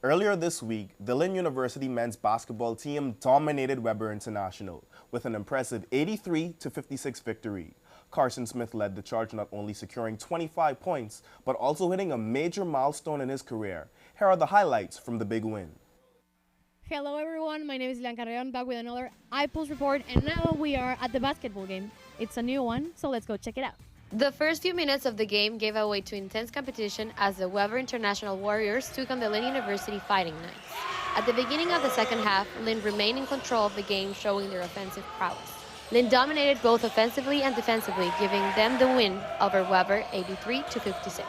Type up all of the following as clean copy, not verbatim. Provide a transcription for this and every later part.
Earlier this week, the Lynn University men's basketball team dominated Weber International with an impressive 83-56 victory. Carson Smith led the charge, not only securing 25 points, but also hitting a major milestone in his career. Here are the highlights from the big win. Hello everyone, my name is Lynn University, back with another iPulse report, and now we are at the basketball game. It's a new one, so let's go check it out. The first few minutes of the game gave way to intense competition as the Weber International Warriors took on the Lynn University Fighting Knights. At the beginning of the second half, Lynn remained in control of the game, showing their offensive prowess. Lynn dominated both offensively and defensively, giving them the win over Weber 83-56.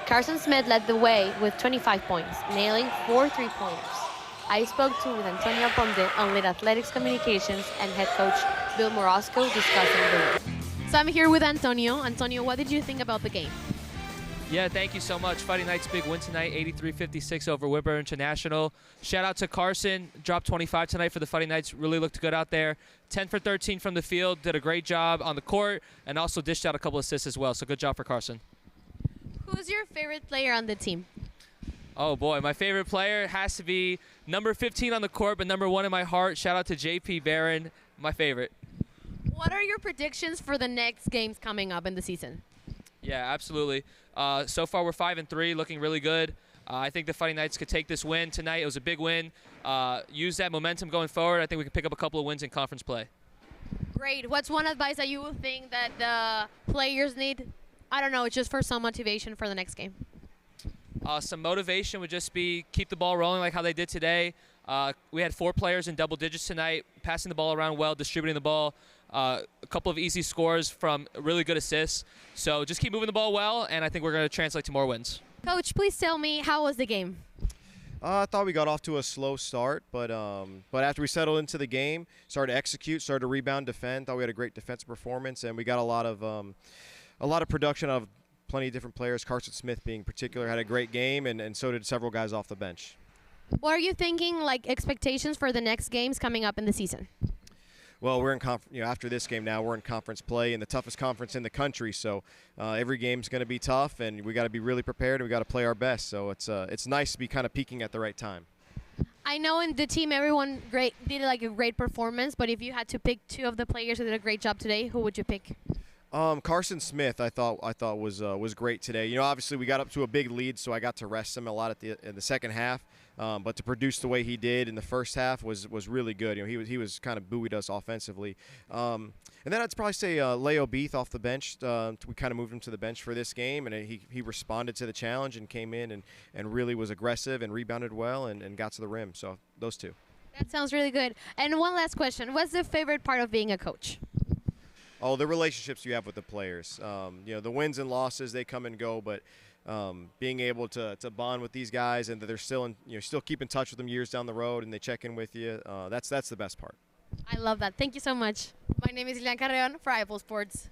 Carson Smith led the way with 25 points, nailing 4 3-pointers. I spoke to Antonio Ponte on Lynn Athletics Communications and head coach Bill Morasco discussing the win. So I'm here with Antonio. Antonio, what did you think about the game? Yeah, thank you so much. Fighting Knights big win tonight, 83-56 over Weber International. Shout out to Carson, dropped 25 tonight for the Fighting Knights. Really looked good out there. 10 for 13 from the field, did a great job on the court, and also dished out a couple assists as well. So good job for Carson. Who's your favorite player on the team? Oh boy, my favorite player has to be number 15 on the court, but number 1 in my heart. Shout out to JP Barron, my favorite. What are your predictions for the next games coming up in the season? Yeah, absolutely. So far we're 5-3, looking really good. I think the Fighting Knights could take this win tonight. It was a big win. Use that momentum going forward. I think we can pick up a couple of wins in conference play. Great. What's one advice that you would think that the players need? I don't know, just for some motivation for the next game. Some motivation would just be keep the ball rolling like how they did today. We had 4 players in double digits tonight, passing the ball around well, distributing the ball. A couple of easy scores from really good assists. So just keep moving the ball well, and I think we're going to translate to more wins. Coach, please tell me, how was the game? I thought we got off to a slow start, but after we settled into the game, started to execute, started to rebound, defend. Thought we had a great defensive performance, and we got a lot of production out of plenty of different players. Carson Smith being particular had a great game, and so did several guys off the bench. What are you thinking, like expectations for the next games coming up in the season? Well, we're in after this game now, we're in conference play in the toughest conference in the country. So every game's going to be tough, and we got to be really prepared, and we got to play our best. So it's nice to be kind of peaking at the right time. I know in the team everyone did like a great performance, but if you had to pick 2 of the players who did a great job today, who would you pick? Carson Smith, I thought was great today. You know, obviously we got up to a big lead, so I got to rest him a lot in the second half. But to produce the way he did in the first half was really good. You know, he was kind of buoyed us offensively. And then I'd probably say Leo Beath off the bench. We kind of moved him to the bench for this game, and he responded to the challenge and came in and really was aggressive and rebounded well and got to the rim. So those 2. That sounds really good. And one last question: what's the favorite part of being a coach? Oh, the relationships you have with the players. You know, the wins and losses, they come and go, but being able to bond with these guys and that they're still still keep in touch with them years down the road and they check in with you, that's the best part. I love that. Thank you so much. My name is Lynn University for iPulse Sports.